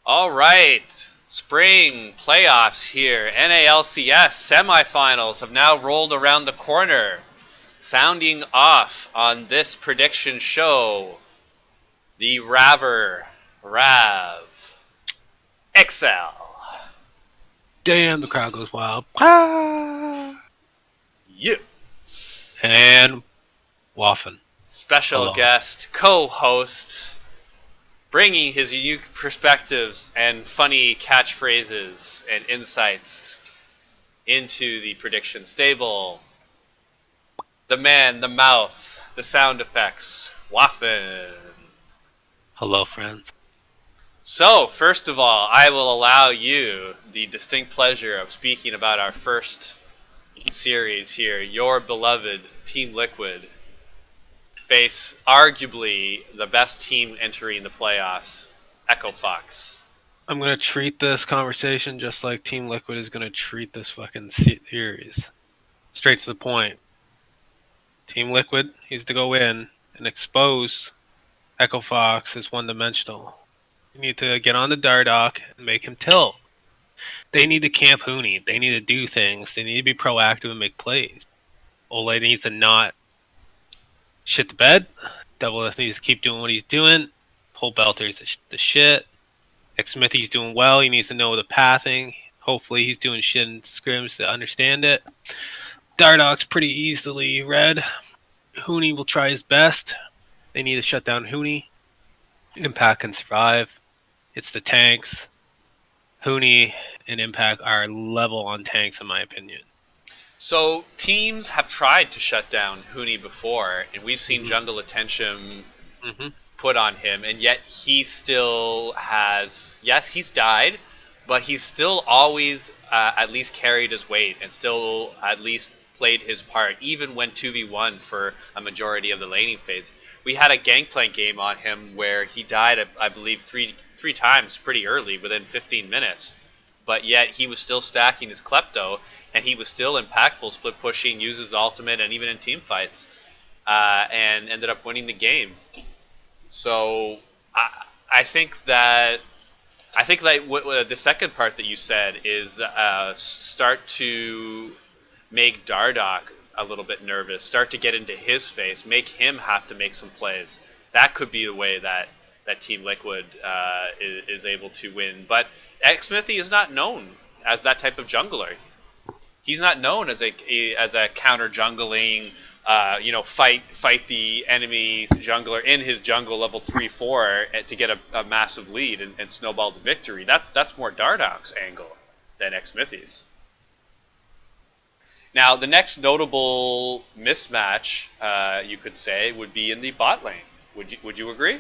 All right, spring playoffs here. NALCS semifinals have now rolled around the corner. Sounding off on this prediction show, the Rav, Exel. Damn, the crowd goes wild. Ah! You. And Waffen. Special Hello. guest, co-host, bringing his unique perspectives and funny catchphrases and insights into the prediction stable. The man, the mouth, the sound effects, Waffen. Hello, friends. So, first of all, I will allow you the distinct pleasure of speaking about our first series here. Your beloved Team Liquid face arguably the best team entering the playoffs, Echo Fox. I'm going to treat this conversation just like Team Liquid is going to treat this fucking series. Straight to the point. Team Liquid needs to go in and expose Echo Fox as one-dimensional. You need to get on the Dardock and make him tilt. They need to camp Huni. They need to do things. They need to be proactive and make plays. Ole needs to not shit the bed. Double F needs to keep doing what he's doing. Pull Belter's the shit. Smithy's doing well. He needs to know the pathing. Hopefully he's doing shit in scrims to understand it. Dardock's pretty easily read. Huni will try his best. They need to shut down Huni. Impact can survive. It's the tanks. Huni and Impact are level on tanks, in my opinion. So, teams have tried to shut down Huni before, and we've seen jungle attention put on him, and yet he still has. Yes, he's died, but he's still always at least carried his weight and still at least played his part, even when 2v1 for a majority of the laning phase. We had a Gangplank game on him where he died, I believe, three times pretty early, within 15 minutes. But yet he was still stacking his Klepto, and he was still impactful, split pushing, uses ultimate, and even in team fights, and ended up winning the game. So I think that the second part that you said is start to make Dardock a little bit nervous, start to get into his face, make him have to make some plays. That could be the way that Team Liquid is able to win. But Smithy is not known as that type of jungler. He's not known as a counter jungling, fight the enemy's jungler in his jungle level 3-4 to get a massive lead and snowball to victory. That's more Dardock's angle than Smithy's. Now, the next notable mismatch, you could say, would be in the bot lane. Would you agree?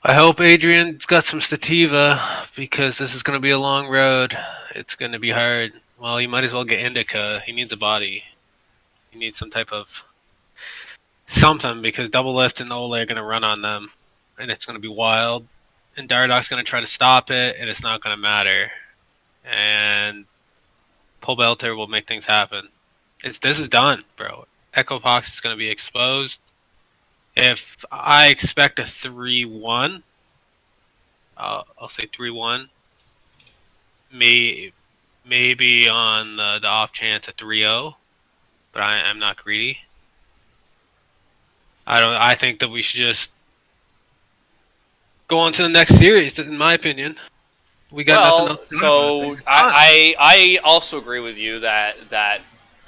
I hope Adrian's got some sativa because this is going to be a long road. It's going to be hard. Well, you might as well get Indica. He needs a body. He needs some type of something because Double Lift and Ole are going to run on them, and it's going to be wild. And Dardock's going to try to stop it, and it's not going to matter. And Pull Belter will make things happen. This is done, bro. Echo Fox is going to be exposed. If I expect a 3-1, I'll say 3-1. Maybe on the off chance a 3-0, but I'm not greedy. I think that we should just go on to the next series. In my opinion, we got nothing else to do. So I also agree with you that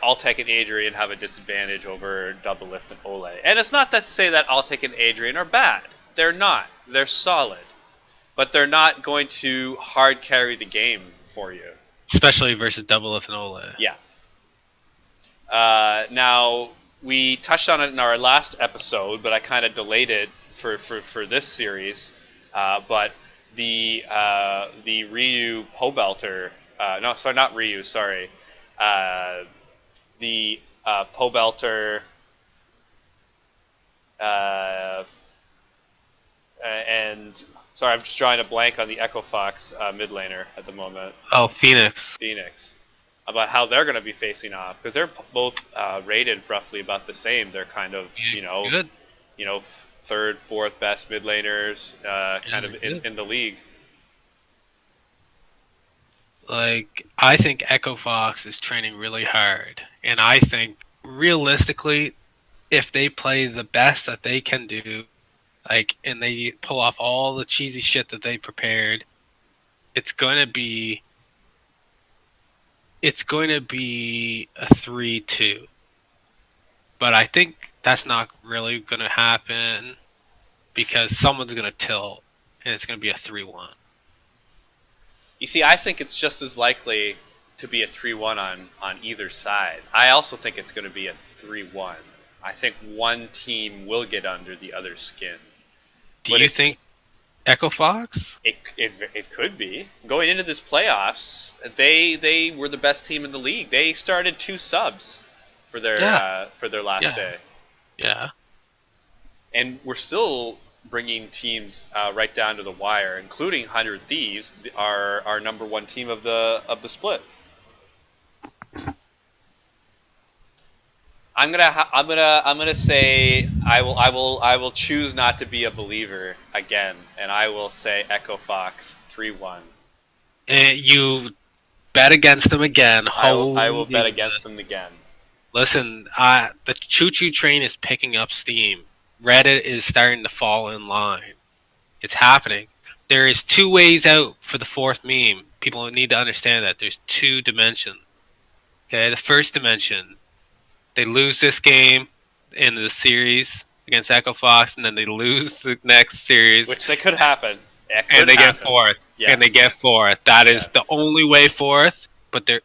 Altek and Adrian have a disadvantage over Double Lift and Ole. And it's not that to say that Altek and Adrian are bad. They're not. They're solid. But they're not going to hard carry the game for you. Especially versus Double Lift and Ole. Yes. Now, we touched on it in our last episode, but I kind of delayed it for this series. But the Ryu Pobelter, not Ryu, sorry. The Pobelter and sorry, I'm just drawing a blank on the Echo Fox mid laner at the moment. Oh, Phoenix. About how they're going to be facing off because they're both rated roughly about the same. They're kind of good. third, fourth best mid laners kind of in the league. Like, I think Echo Fox is training really hard, and I think realistically, if they play the best that they can do, like, and they pull off all the cheesy shit that they prepared, it's going to be a 3-2. But I think that's not really going to happen because someone's going to tilt, and it's going to be a 3-1. You see, I think it's just as likely to be a 3-1 on either side. I also think it's going to be a 3-1. I think one team will get under the other's skin. Do you think Echo Fox? It could be. Going into this playoffs, they were the best team in the league. They started 2 subs for their last day. Yeah. And we're still bringing teams right down to the wire, including 100 Thieves, our number 1 team of the split. I'm gonna say I will choose not to be a believer again, and I will say Echo Fox 3-1. And you bet against them again. I will bet against them again. Listen, the choo-choo train is picking up steam. Reddit is starting to fall in line. It's happening. There is 2 ways out for the 4th meme. People need to understand that. There's 2 dimensions. Okay, the first dimension, they lose this game in the series against Echo Fox, and then they lose the next series. Which they could happen. And they get 4th. Yes. And they get 4th. That is the only way 4th, but there's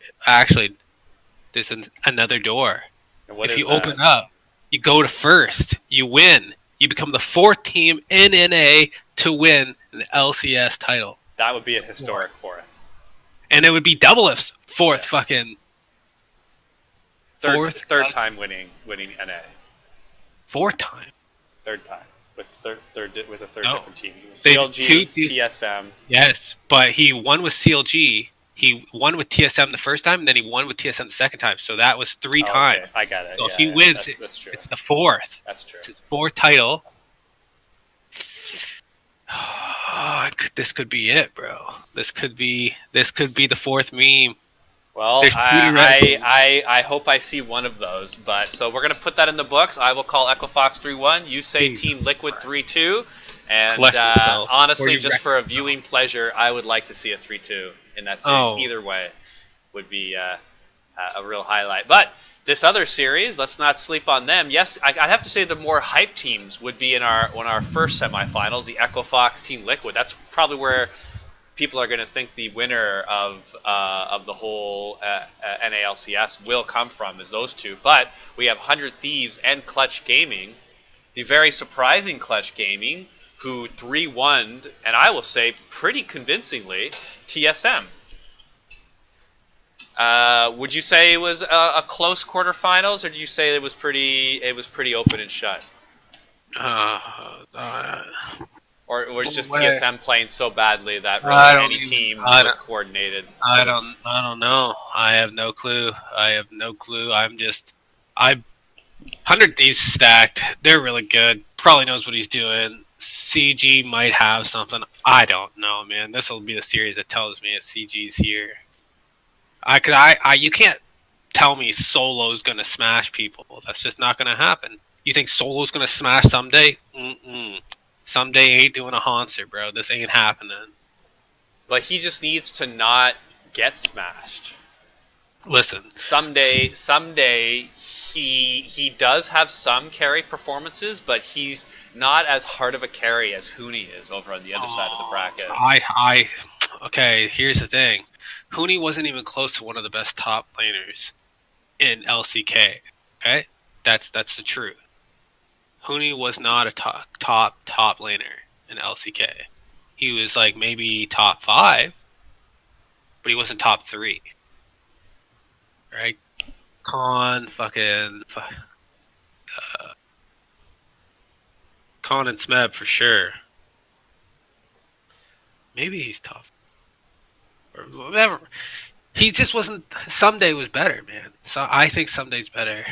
another door. If you open up, you go to 1st, you win. You become the 4th team in NA to win an LCS title. That would be a historic 4th. And it would be Double F's 4th fucking... Third time winning NA. 4th time? 3rd time. With a third different team. CLG, TSM. Yes, but he won with CLG. He won with TSM the first time, and then he won with TSM the second time. So that was 3 times. I got it. So if he wins, that's true. It's the 4th. That's true. It's his 4th title. This could be it, bro. This could be the 4th meme. Well, I hope I see one of those. But so we're gonna put that in the books. I will call Echo Fox 3-1. You say Team Liquid 3-2. And honestly, just for a viewing pleasure, I would like to see a 3-2 in that series. Either way would be a real highlight. But this other series, let's not sleep on them. Yes, I'd have to say the more hype teams would be in our first semifinals, the Echo Fox Team Liquid. That's probably where people are going to think the winner of the whole NALCS will come from, is those 2. But we have 100 Thieves and Clutch Gaming, the very surprising Clutch Gaming, who 3-1'd, and I will say pretty convincingly, TSM. Would you say it was a close quarterfinals, or do you say it was pretty open and shut? Or was it just TSM playing so badly that really any team looked coordinated? I don't know. I have no clue. 100 Thieves stacked. They're really good. Probably knows what he's doing. CG might have something. I don't know, man. This will be the series that tells me if CG's here. You can't tell me Solo's gonna smash people. That's just not gonna happen. You think Solo's gonna smash someday? Someday ain't doing a Hanser, bro. This ain't happening. But he just needs to not get smashed. Listen, someday he does have some carry performances, but he's not as hard of a carry as Huni is over on the other side of the bracket. Okay, here's the thing. Huni wasn't even close to one of the best top laners in LCK. Okay? That's the truth. Huni was not a top laner in LCK. He was like maybe top 5, but he wasn't top 3. Right? Con and Smeb for sure. Maybe he's tough. Or whatever. He just wasn't. Someday was better, man. So I think Someday's better.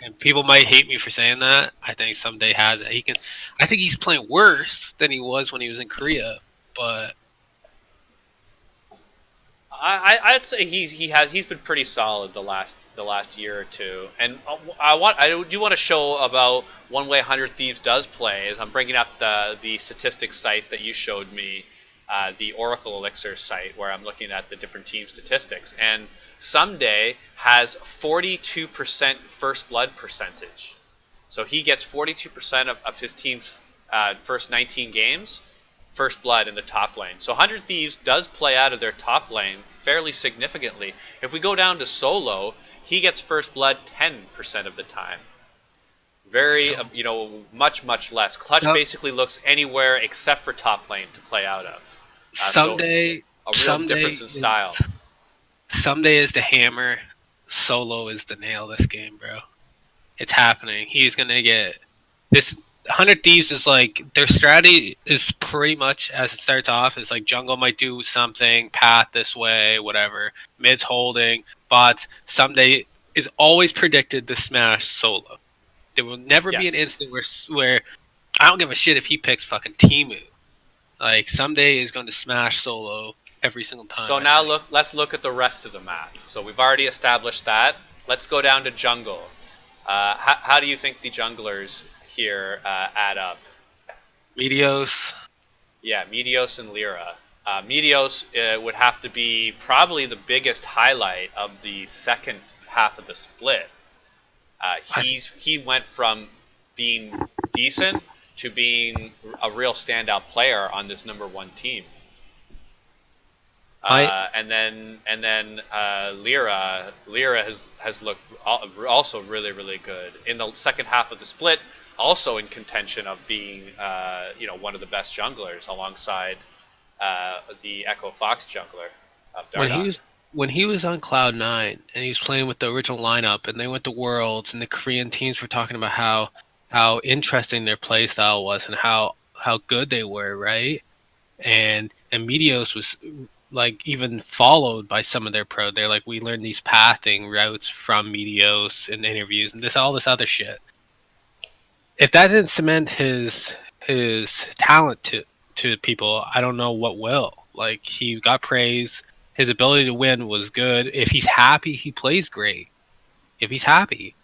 And people might hate me for saying that. I think someday has it. He can. I think he's playing worse than he was when he was in Korea. But I'd say he's been pretty solid the last year or two, and I do want to show about one way 100 Thieves does play is I'm bringing up the statistics site that you showed me, the Oracle Elixir site where I'm looking at the different team statistics, and Someday has 42% first blood percentage, so he gets 42% of his team's first 19 games first blood in the top lane. So 100 Thieves does play out of their top lane fairly significantly. If we go down to solo, he gets first blood 10% of the time. Very, much less. Clutch basically looks anywhere except for top lane to play out of. someday, So a real difference in styles. Someday is the hammer. Solo is the nail. This game, bro. It's happening. He's gonna get this. 100 Thieves is like their strategy is pretty much as it starts off is like jungle might do something, path this way, whatever. Mid's holding, bots. Someday is always predicted to smash solo. There will never be an instant where I don't give a shit if he picks fucking Timu. Like Someday is going to smash solo every single time. So now let's look at the rest of the map. So we've already established that. Let's go down to jungle. How do you think the junglers here add up? Meteos. Yeah, Meteos and Lyra. Meteos would have to be probably the biggest highlight of the second half of the split. He went from being decent to being a real standout player on this #1 team. And then Lyra has looked also really good in the second half of the split, also in contention of being one of the best junglers alongside the Echo Fox jungler of Dardoch. When he was on Cloud9 and he was playing with the original lineup and they went to Worlds and the Korean teams were talking about how interesting their play style was and how good they were, right? And Meteos was like even followed by some of their pro. They're like, we learned these pathing routes from Meteos in interviews and all this other shit. If that didn't cement his talent to people, I don't know what will. Like he got praise. His ability to win was good. If he's happy, he plays great. If he's happy.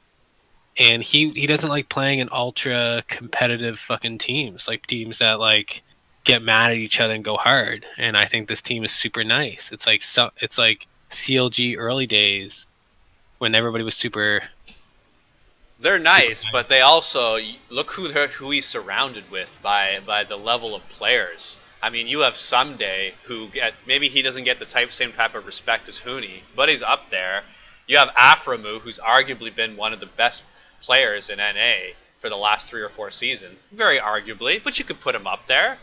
And he doesn't like playing in ultra competitive fucking teams, like teams that like get mad at each other and go hard. And I think this team is super nice. It's like CLG early days when everybody was super. They're nice, but they also look who he's surrounded with by the level of players. I mean, you have Someday who maybe he doesn't get the same type of respect as Huni, but he's up there. You have Aframu, who's arguably been one of the best players in NA for the last 3 or 4 seasons, very arguably, but you could put him up there.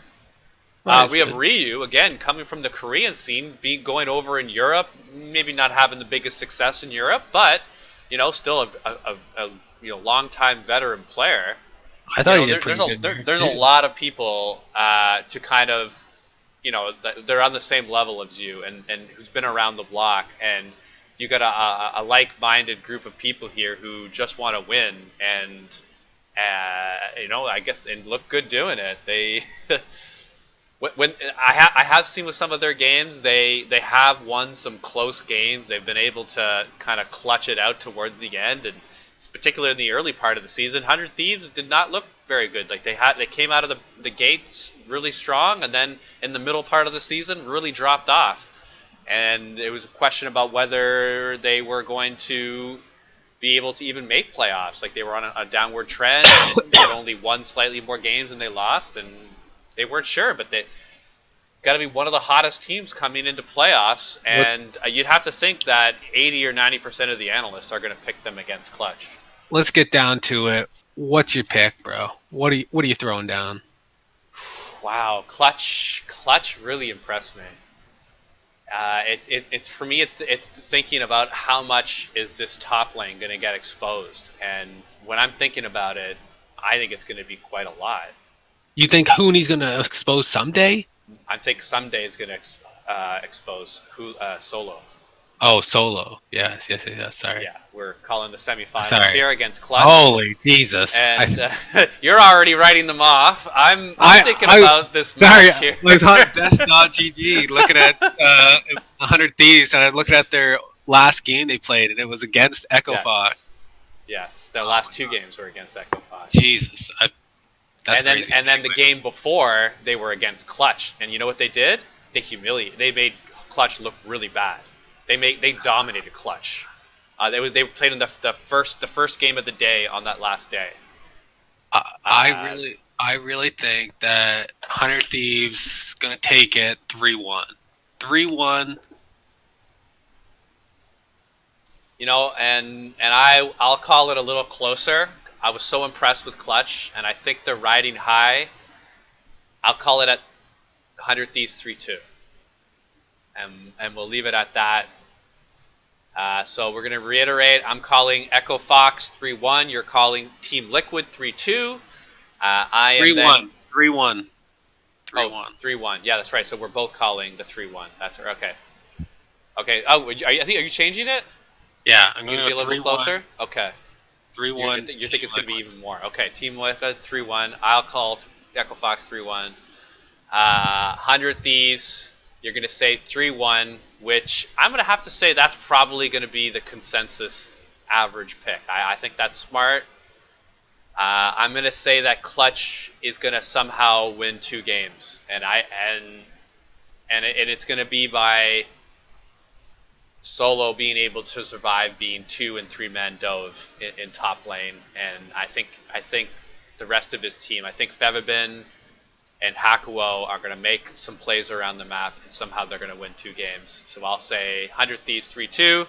We have Ryu again coming from the Korean scene, going over in Europe, maybe not having the biggest success in Europe, but still a long-time veteran player. I thought he did pretty good. There's a lot of people to kind of, they're on the same level as you and who's been around the block, and you got a like-minded group of people here who just want to win, and I guess and look good doing it. They when I have seen with some of their games, they have won some close games. They've been able to kind of clutch it out towards the end, and particularly in the early part of the season, 100 Thieves did not look very good. Like they came out of the gates really strong, and then in the middle part of the season really dropped off. And it was a question about whether they were going to be able to even make playoffs. Like they were on a downward trend, and they had only won slightly more games than they lost, and they weren't sure. But they got to be one of the hottest teams coming into playoffs, and you'd have to think that 80 or 90% of the analysts are going to pick them against Clutch. Let's get down to it. What's your pick, bro? What are you throwing down? Wow, Clutch really impressed me. For me, it's thinking about how much is this top lane going to get exposed, and when I'm thinking about it, I think it's going to be quite a lot. You think Huni's going to expose Someday? I think Someday is going to expose Solo. Oh, solo. Yes. Sorry. Yeah, we're calling the semifinals Sorry. here against Clutch. Holy Jesus! And you're already writing them off. I'm thinking I about this sorry. match here. I was on best.gg looking at 100 Thieves, and I looked at their last game they played, and it was against Echo Fox. Yes. Their last two games were against Echo Fox. Jesus, that's crazy. And then the game before they were against Clutch, and you know what they did? They made Clutch look really bad. They dominated Clutch. They played in the first game of the day on that last day. I really think that 100 Thieves gonna take it 3-1. 3-1. You know, and I'll call it a little closer. I was so impressed with Clutch, and I think they're riding high. I'll call it at 100 Thieves 3-2. And we'll leave it at that. So we're going to reiterate. I'm calling Echo Fox 3-1. You're calling Team Liquid 3-2. I am 3-1. 3-1. 3-1. Oh, 3-1. Yeah, that's right. So we're both calling the 3-1. That's okay. Okay. Oh, are you changing it? Yeah, I'm going to be a little bit closer. Okay. 3-1. You think it's going to be even more? Okay. Team Liquid 3-1. I'll call Echo Fox 3-1. 100 Thieves. You're going to say 3-1, which I'm going to have to say that's probably going to be the consensus average pick. I think that's smart. I'm going to say that Clutch is going to somehow win 2 games, and it's going to be by Solo being able to survive being 2 and 3 man dove in top lane, and I think the rest of his team. I think Fevabin and Hakuo are going to make some plays around the map, and somehow they're going to win 2 games. So I'll say 100 Thieves 3-2,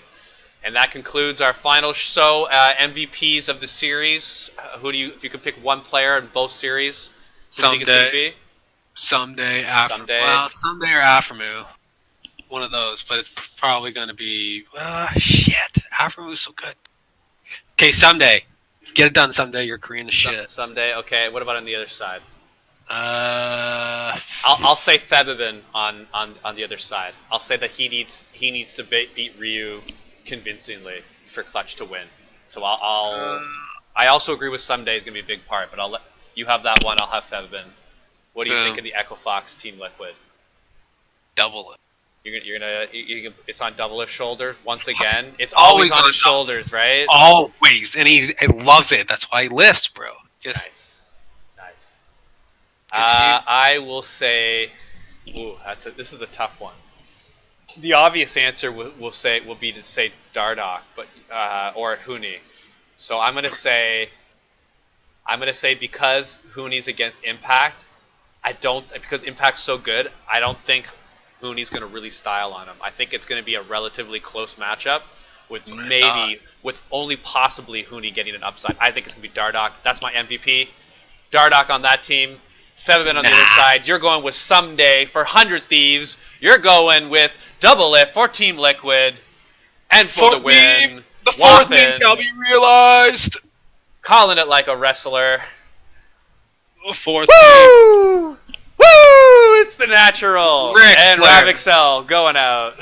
and that concludes our final MVPs of the series. If you could pick one player in both series, who do you think it's going to be? Someday or Aphromoo. One of those, but it's probably going to be shit. Aphromu's so good. Okay, someday. Get it done someday. You're Korean as shit. Someday, okay. What about on the other side? I'll say Febabin on the other side. I'll say that he needs to beat Ryu convincingly for Clutch to win. So I also agree with Someday is gonna be a big part, but I'll let you have that one. I'll have Febabin. What do you think of the Echo Fox Team Liquid? Double it. It's on Double-If's shoulders once again. It's always on his shoulders, right? Always, and he loves it. That's why he lifts, bro. Nice. I will say, this is a tough one. The obvious answer will be to say Dardoch, but or Huni. So I'm gonna say because Huni's against Impact, because Impact's so good, I don't think Huni's gonna really style on him. I think it's gonna be a relatively close matchup with only possibly Huni getting an upside. I think it's gonna be Dardoch. That's my MVP. Dardoch on that team. Fevabin on the other side. You're going with Someday for 100 Thieves. You're going with Double-If for Team Liquid. And for the win, the fourth meme shall be realized. Calling it like a wrestler. The fourth Woo! Woo! It's the natural. Rick and Flair. Exel going out.